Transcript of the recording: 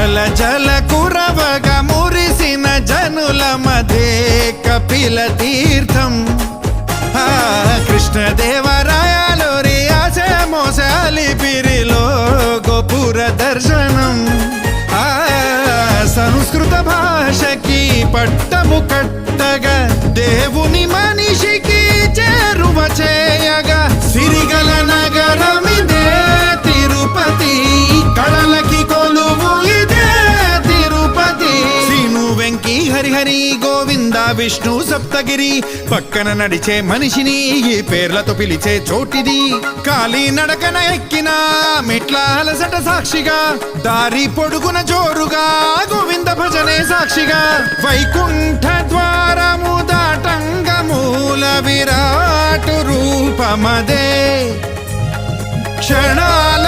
జల జల కురవగ మురిసిన జనుల మధ్య కపిల తీర్థం కృష్ణదేవరాయలోరి ఆశ మోసాలిపిరిలో గోపుర దర్శనం సంస్కృత భాషకి పట్టము కట్టగా దేవుని మనిషికి చేరువ చేయగా సిరిగల నగరమిదే తిరుపతి కళలకి కొలువు ఇదే తిరుపతి శ్రీను వెంకీ హరిహరి గోవింద విష్ణు సప్తగిరి పక్కన నడిచే మనిషిని ఈ పేర్లతో పిలిచే చోటిది కాలి నడకన ఎక్కిన మెట్ల అలసట సాక్షిగా దారి పొడుగున జోరుగా గోవింద భజనే సాక్షిగా వైకుంఠ ద్వారము దాటంగ మూల విరాటు రూపమదే క్షణాల